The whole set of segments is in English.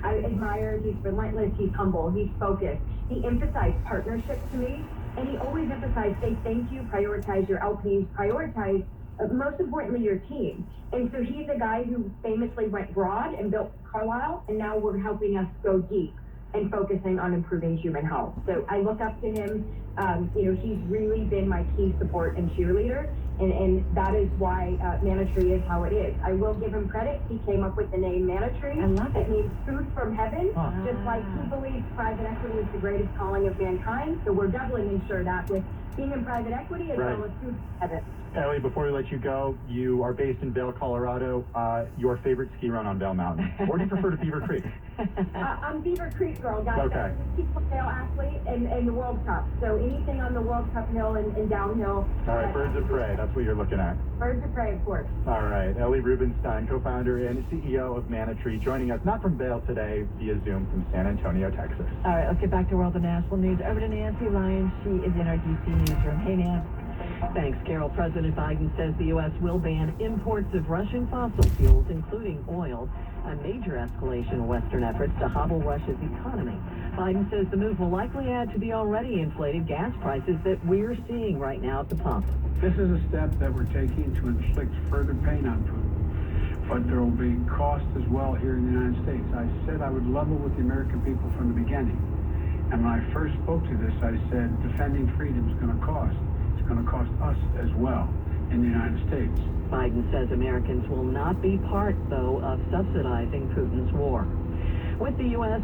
I admire, he's relentless, he's humble, he's focused. He emphasized partnership to me, and he always emphasized, say thank you, prioritize your LPs, prioritize, most importantly, your team. And so he's a guy who famously went broad and built Carlisle, and now we're helping us go deep and focusing on improving human health. So I look up to him. He's really been my key support and cheerleader, and that is why Manitree is how it is. I will give him credit. He came up with the name Manitree. I love it. It means food from heaven, just like he believes private equity is the greatest calling of mankind. So we're doubling ensure that with being in private equity as well as food from heaven. Ellie, before we let you go, you are based in Vail, Colorado. Your favorite ski run on Vail Mountain? Or do you prefer to Beaver Creek? I'm Beaver Creek girl, guys. Okay. I was a ski Vail athlete and the World Cup. So anything on the World Cup hill and downhill. All right, birds of prey. That's what you're looking at. Birds of prey, of course. All right. Ellie Rubenstein, co-founder and CEO of Manitree, joining us not from Vail today, via Zoom from San Antonio, Texas. All right, let's get back to World and National News. Over to Nancy Lyons. She is in our D.C. newsroom. Hey, Nan. Thanks, Carol. President Biden says the U.S. will ban imports of Russian fossil fuels, including oil, a major escalation of Western efforts to hobble Russia's economy. Biden says the move will likely add to the already inflated gas prices that we're seeing right now at the pump. This is a step that we're taking to inflict further pain on Putin, but there will be cost as well here in the United States. I said I would level with the American people from the beginning, and when I first spoke to this, I said defending freedom is going to cost. It's going to cost us as well in the United States. Biden says Americans will not be part, though, of subsidizing Putin's war. With the U.S.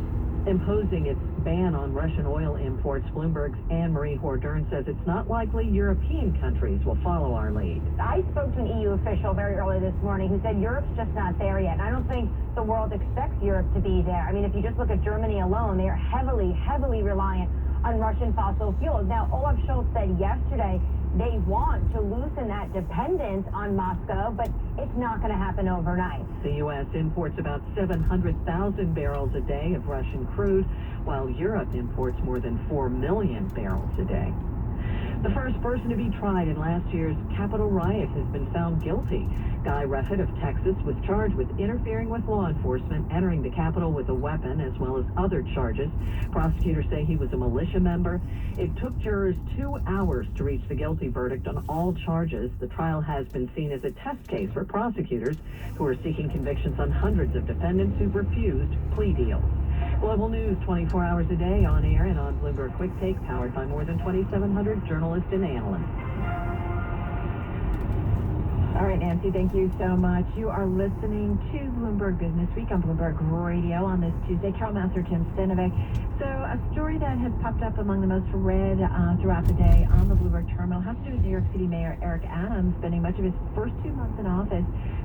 imposing its ban on Russian oil imports, Bloomberg's Anne-Marie Hordern says it's not likely European countries will follow our lead. I spoke to an EU official very early this morning who said Europe's just not there yet. And I don't think the world expects Europe to be there. I mean, if you just look at Germany alone, they are heavily, heavily reliant on Russian fossil fuels. Now, Olaf Scholz said yesterday they want to loosen that dependence on Moscow, but it's not going to happen overnight. The U.S. imports about 700,000 barrels a day of Russian crude, while Europe imports more than 4 million barrels a day. The first person to be tried in last year's Capitol riot has been found guilty. Guy Reffitt of Texas was charged with interfering with law enforcement, entering the Capitol with a weapon, as well as other charges. Prosecutors say he was a militia member. It took jurors 2 hours to reach the guilty verdict on all charges. The trial has been seen as a test case for prosecutors who are seeking convictions on hundreds of defendants who've refused plea deals. Global news 24 hours a day on air and on Bloomberg Quick Take, powered by more than 2,700 journalists and analysts. All right, Nancy, thank you so much. You are listening to Bloomberg Business Week on Bloomberg Radio on this Tuesday. Carol Master, Tim Stanovic. So a story that has popped up among the most read throughout the day on the Bloomberg terminal has to do with New York City Mayor Eric Adams spending much of his first 2 months in office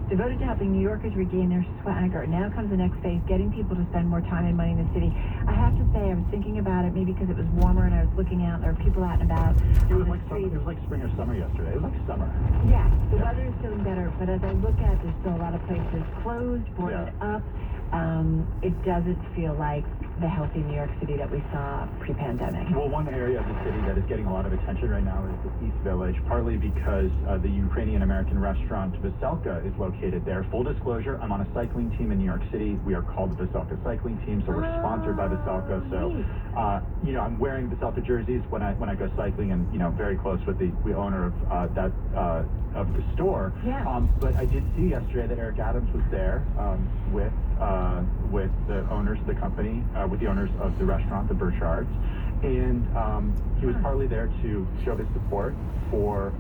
devoted to helping New Yorkers regain their swagger. Now comes the next phase, getting people to spend more time and money in the city. I have to say, I was thinking about it maybe because it was warmer and I was looking out, there were people out and about. It was like spring or summer yesterday. It was like summer. Yeah, the weather is feeling better, but as I look at it, there's still a lot of places closed, boarded up. It doesn't feel like the healthy New York City that we saw pre-pandemic. Well, one area of the city that is getting a lot of attention right now is the East Village, partly because the Ukrainian-American restaurant Veselka is located there. Full disclosure, I'm on a cycling team in New York City. We are called the Veselka Cycling Team, so we're sponsored by Veselka. So, I'm wearing Veselka jerseys when I go cycling, and very close with the owner of the store. Yeah. But I did see yesterday that Eric Adams was there with the owners of the company, with the owners of the restaurant, the Burchards, and he was partly there to show his support for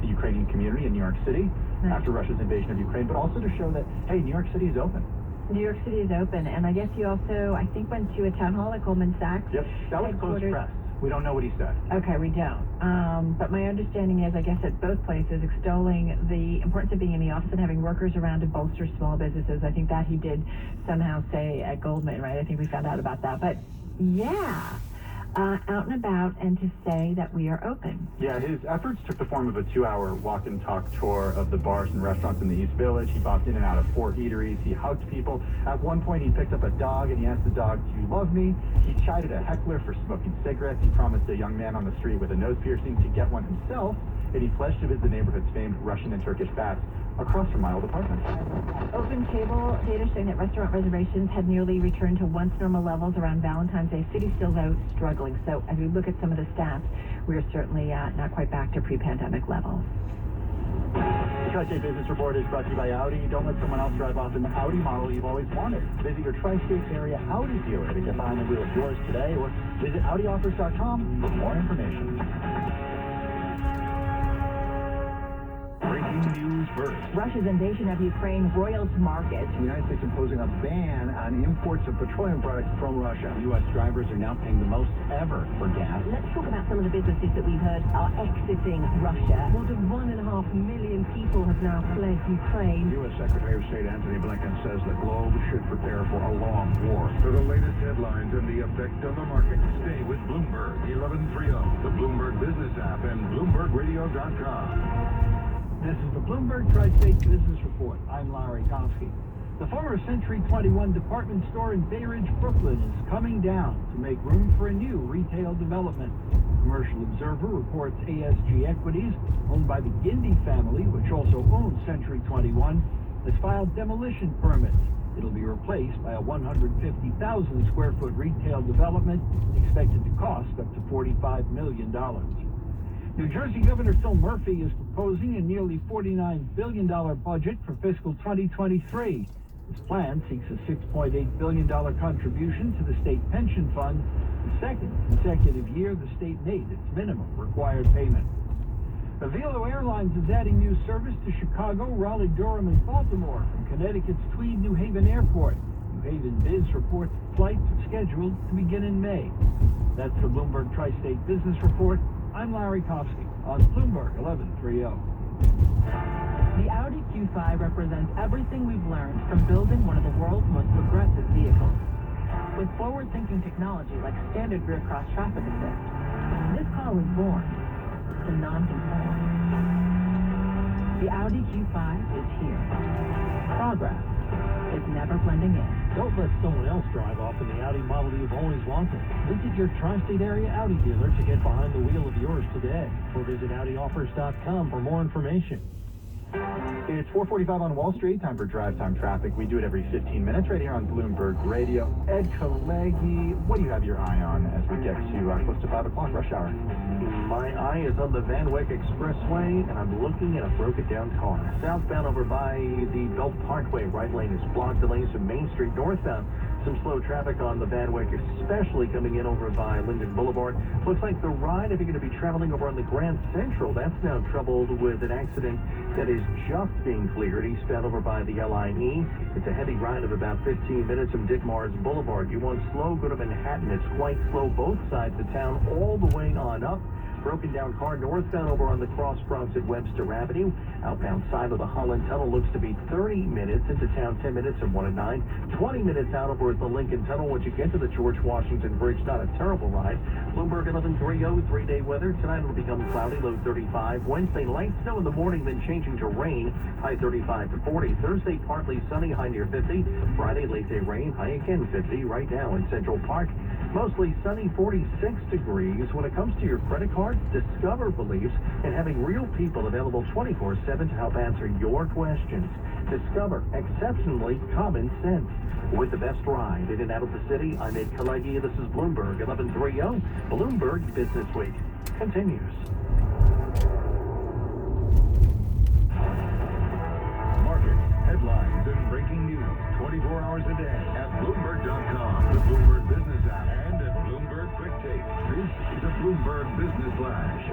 the Ukrainian community in New York City after Russia's invasion of Ukraine, but also to show that, hey, New York City is open. New York City is open, and I guess you also, I think, went to a town hall at Goldman Sachs. Yep, that was closed press. We don't know what he said. Okay, we don't. But my understanding is, I guess, at both places, extolling the importance of being in the office and having workers around to bolster small businesses. I think that he did somehow say at Goldman, right? I think we found out about that. But, yeah, out and about, and to say that we are open. Yeah, his efforts took the form of a 2-hour walk and talk tour of the bars and restaurants in the East Village. He bopped in and out of 4 eateries. He hugged people. At one point, he picked up a dog and he asked the dog, "Do you love me?" He chided a heckler for smoking cigarettes. He promised a young man on the street with a nose piercing to get one himself. And he pledged to visit the neighborhood's famed Russian and Turkish bats. across from my old apartment. Open table data showing that restaurant reservations had nearly returned to once normal levels around Valentine's Day. City still, though, struggling. So as we look at some of the stats, we're certainly not quite back to pre-pandemic levels. The Tri-State Business Report is brought to you by Audi. Don't let someone else drive off in the Audi model you've always wanted. Visit your Tri-State area Audi dealer to get behind the wheel of yours today, or visit AudiOffers.com for more information. Breaking news first. Russia's invasion of Ukraine roils markets. The United States imposing a ban on imports of petroleum products from Russia. U.S. drivers are now paying the most ever for gas. Let's talk about some of the businesses that we've heard are exiting Russia. More than 1.5 million people have now fled Ukraine. U.S. Secretary of State Anthony Blinken says the globe should prepare for a long war. For the latest headlines and the effect on the market, stay with Bloomberg 1130, the Bloomberg Business app, and BloombergRadio.com. This is the Bloomberg Tri-State Business Report. I'm Larry Kofsky. The former Century 21 department store in Bay Ridge, Brooklyn is coming down to make room for a new retail development. Commercial Observer reports ASG Equities, owned by the Gindy family, which also owns Century 21, has filed demolition permits. It'll be replaced by a 150,000 square foot retail development expected to cost up to $45 million. New Jersey Governor Phil Murphy is proposing a nearly $49 billion budget for fiscal 2023. His plan seeks a $6.8 billion contribution to the state pension fund, the second consecutive year the state made its minimum required payment. Avelo Airlines is adding new service to Chicago, Raleigh, Durham, and Baltimore from Connecticut's Tweed New Haven Airport. New Haven Biz reports flights are scheduled to begin in May. That's the Bloomberg Tri-State Business Report. I'm Larry Kofsky on Bloomberg 1130. The Audi Q5 represents everything we've learned from building one of the world's most progressive vehicles. With forward-thinking technology like standard rear cross traffic assist, this car was born to non-conform. The Audi Q5 is here. Progress is never blending in. Don't let someone else drive off in the Audi model you've always wanted. Visit your Tri-State area Audi dealer to get behind the wheel of yours today, or visit AudiOffers.com for more information. It's 4:45 on Wall Street. Time for Drive Time Traffic. We do it every 15 minutes right here on Bloomberg Radio. Ed Kalegi, what do you have your eye on as we get to close to 5 o'clock rush hour? My eye is on the Van Wyck Expressway, and I'm looking at a broken-down car. Southbound over by the Belt Parkway, right lane is blocked. The lanes from Main Street northbound. Some slow traffic on the Van Wyck, especially coming in over by Linden Boulevard. Looks like the ride, if you're going to be traveling over on the Grand Central, that's now troubled with an accident that is just being cleared eastbound over by the LIE. It's a heavy ride of about 15 minutes from Dick Mars Boulevard. You want slow, go to Manhattan. It's quite slow both sides of town, all the way on up. Broken down car northbound over on the Cross Bronx at Webster Avenue. Outbound side of the Holland Tunnel looks to be 30 minutes into town, 10 minutes from 1 and 9. 20 minutes out over at the Lincoln Tunnel. Once you get to the George Washington Bridge, not a terrible ride. Bloomberg 1130, 3-day weather. Tonight it'll become cloudy, low 35. Wednesday, light snow in the morning, then changing to rain, high 35 to 40. Thursday, partly sunny, high near 50. Friday, late day rain, high again 50 right now in Central Park. Mostly sunny, 46 degrees. When it comes to your credit card, Discover believes in having real people available 24/7 to help answer your questions. Discover, exceptionally common sense. With the best ride in and out of the city, I'm Ed Kalegi. This is Bloomberg 1130. Bloomberg Business Week continues. Markets, headlines, and breaking news 24 hours a day at Bloomberg.com, the Bloomberg Business app, and at Bloomberg Quick Take. This is a Bloomberg Business Flash.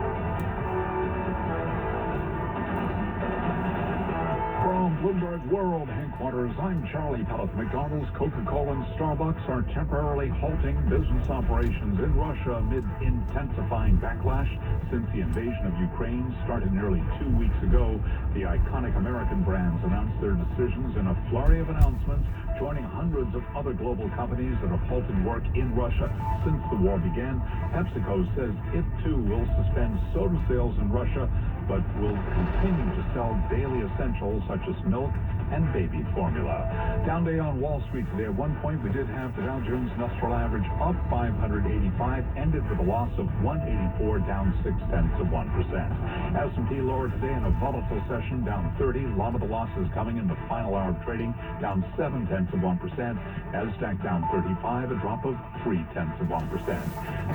From Bloomberg World Headquarters, I'm Charlie Pellet. McDonald's, Coca-Cola, and Starbucks are temporarily halting business operations in Russia amid intensifying backlash since the invasion of Ukraine started nearly 2 weeks ago. The iconic American brands announced their decisions in a flurry of announcements, joining hundreds of other global companies that have halted work in Russia since the war began. PepsiCo says it too will suspend soda sales in Russia, but will continue to sell daily essentials such as milk, and baby formula. Down day on Wall Street today. At one point, we did have the Dow Jones Industrial Average up 585, ended with a loss of 184, down 0.6%. S&P lower today in a volatile session, down 30. A lot of the losses coming in the final hour of trading, down 0.7%. Nasdaq down 35, a drop of 0.3%.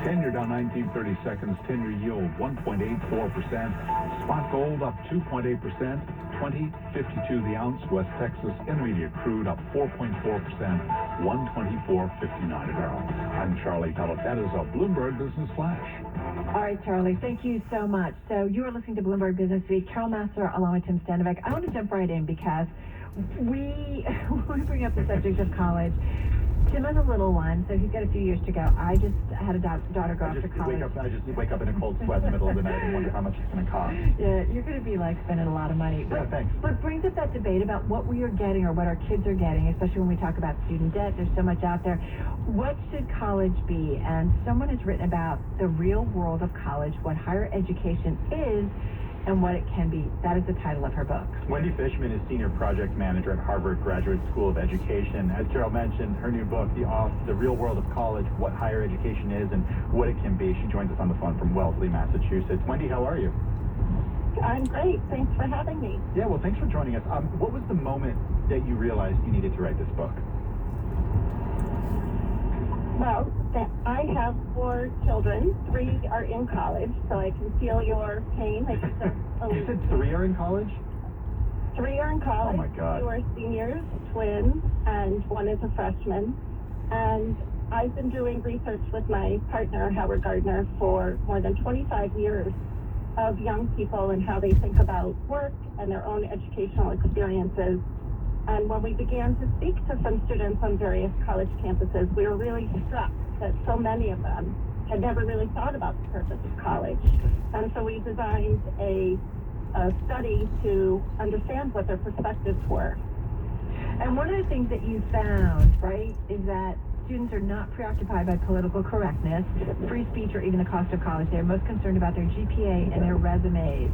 10-year down 19.30 seconds. 10-year yield 1.84%. Spot gold up 2.8%. 20.52 the ounce. West Texas Intermediate crude up 4.4%. 124.59 a barrel. I'm Charlie Pellet. That is a Bloomberg Business Flash. All right, Charlie, thank you so much. So you are listening to Bloomberg Business Week. Carol Master along with Tim Stanovic. I want to jump right in because we bring up the subject of college. Tim has a little one, so he's got a few years to go. I just had a daughter go off to college. I just wake up in a cold sweat in the middle of the night and wonder how much it's going to cost. Yeah, you're going to be like spending a lot of money. Yeah, thanks. But brings up that debate about what we are getting or what our kids are getting, especially when we talk about student debt. There's so much out there. What should college be? And someone has written about the real world of college, what higher education is, and what it can be. That is the title of her book. Wendy Fishman is Senior Project Manager at Harvard Graduate School of Education. As Carol mentioned, her new book, The Real World of College, What Higher Education Is and What It Can Be. She joins us on the phone from Wellesley, Massachusetts. Wendy, how are you? I'm great. Thanks for having me. Yeah, well, thanks for joining us. What was the moment that you realized you needed to write this book? Well, I have 4 children. 3 are in college, so I can feel your pain. You said 3 are in college? 3 are in college. Oh, my God. 2 are seniors, twins, and 1 is a freshman. And I've been doing research with my partner, Howard Gardner, for more than 25 years of young people and how they think about work and their own educational experiences. And when we began to speak to some students on various college campuses, we were really struck that so many of them had never really thought about the purpose of college. And so we designed a study to understand what their perspectives were. And one of the things that you found, right, is that students are not preoccupied by political correctness, free speech, or even the cost of college. They're most concerned about their GPA and their resumes.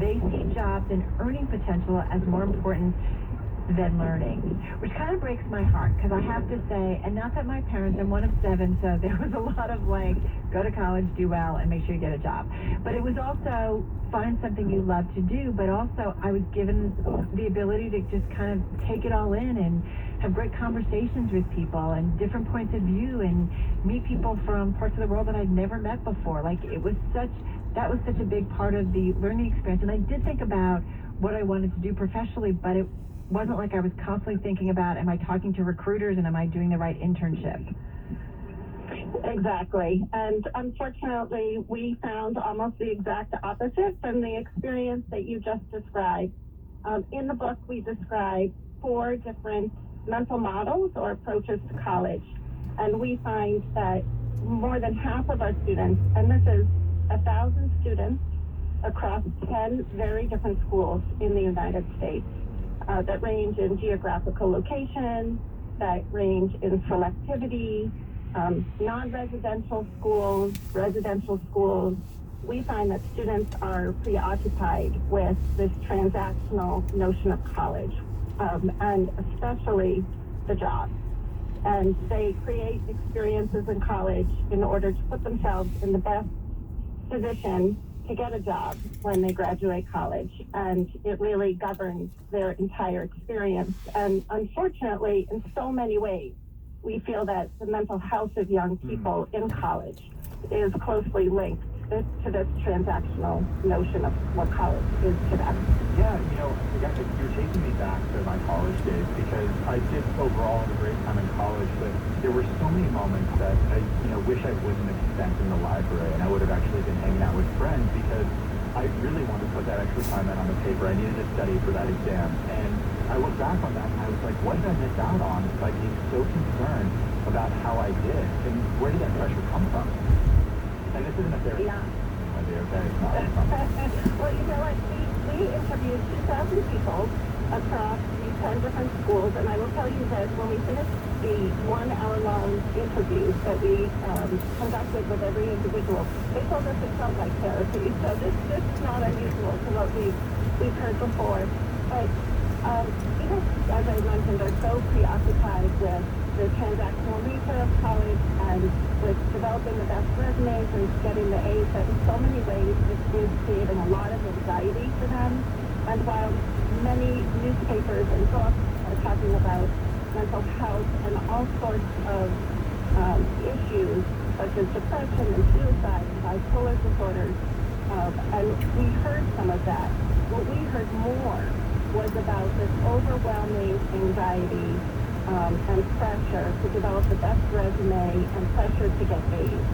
They see jobs and earning potential as more important than learning, which kind of breaks my heart because I have to say, and not that my parents, I'm one of 7, so there was a lot of like, go to college, do well, and make sure you get a job. But it was also find something you love to do, but also I was given the ability to just kind of take it all in and have great conversations with people and different points of view and meet people from parts of the world that I'd never met before. Like that was such a big part of the learning experience. And I did think about what I wanted to do professionally, but it wasn't like I was constantly thinking about, am I talking to recruiters and am I doing the right internship? Exactly. And unfortunately, we found almost the exact opposite from the experience that you just described. In the book, we describe 4 different mental models or approaches to college. And we find that more than half of our students, and this is 1,000 students across 10 very different schools in the United States, that range in geographical location, that range in selectivity, non-residential schools, residential schools. We find that students are preoccupied with this transactional notion of college, and especially the job. And they create experiences in college in order to put themselves in the best position to get a job when they graduate college, and it really governs their entire experience. And unfortunately, in so many ways, we feel that the mental health of young people in college is closely linked to this transactional notion of what college is to them. Yeah, you're taking me back to my college days because I did overall have a great time in college, but there were so many moments that I wish I wouldn't have spent in the library, and I would have actually been hanging out with friends because I really wanted to put that extra time in on the paper. I needed to study for that exam, and I look back on that and I was like, what did I miss out on by being so concerned about how I did, and where did that pressure come from? And this isn't a therapy. Yeah. Okay, it's not. Well, you know what? We interviewed 2,000 people across these 10 different schools, and I will tell you that when we finished the 1-hour-long interviews that we conducted with every individual, they told us it felt like therapy. So this is not unusual to what we've heard before. But People, as I mentioned, are so preoccupied with the transactional nature of college and with developing the best resumes and getting the A's that in so many ways it is creating a lot of anxiety for them. And while many newspapers and books are talking about mental health and all sorts of issues such as depression and suicide and bipolar disorders, and we heard some of that. What we heard more was about this overwhelming anxiety and pressure to develop the best resume and pressure to get A's.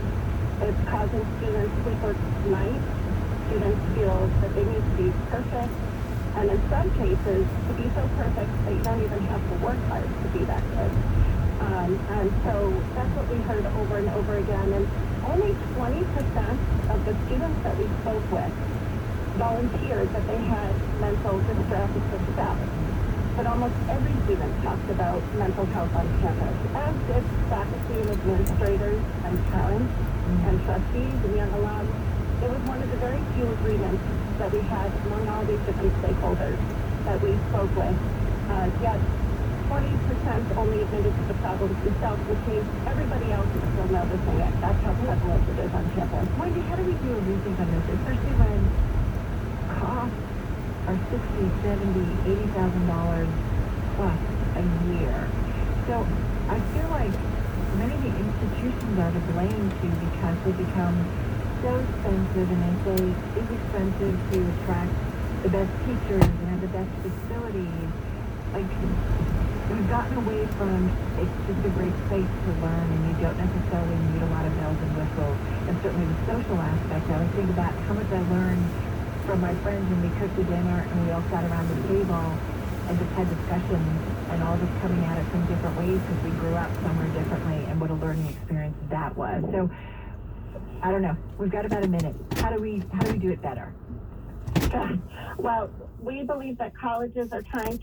It's causing students sleepless nights. Students feel that they need to be perfect, and in some cases, to be so perfect that you don't even have to work hard to be that good. And so that's what we heard over and over again. And only 20% of the students that we spoke with volunteered that they had mental distress themselves. But almost every student talked about mental health on campus, as did faculty and administrators and parents and trustees and young alums. It was one of the very few agreements that we had among all these different stakeholders that we spoke with. Yet 20% only admitted to the problems themselves, which means everybody else is still noticing it. That's how prevalent it is on campus. Wendy, how do we do a rethink on this, especially when costs are $60,000, $70,000, $80,000 plus a year? So I feel like many of the institutions are to blame too, because they become so expensive, and they say it's expensive to attract the best teachers and have the best facilities. Like, we've gotten away from it's just a great place to learn, and you don't necessarily need a lot of bells and whistles. And certainly the social aspect, I always think about how much I learned from my friends when we cooked a dinner and we all sat around the table and just had discussions, and all just coming at it from different ways because we grew up somewhere differently, and what a learning experience that was. So I don't know. We've got about a minute. How do we do it better? Well, we believe that colleges are trying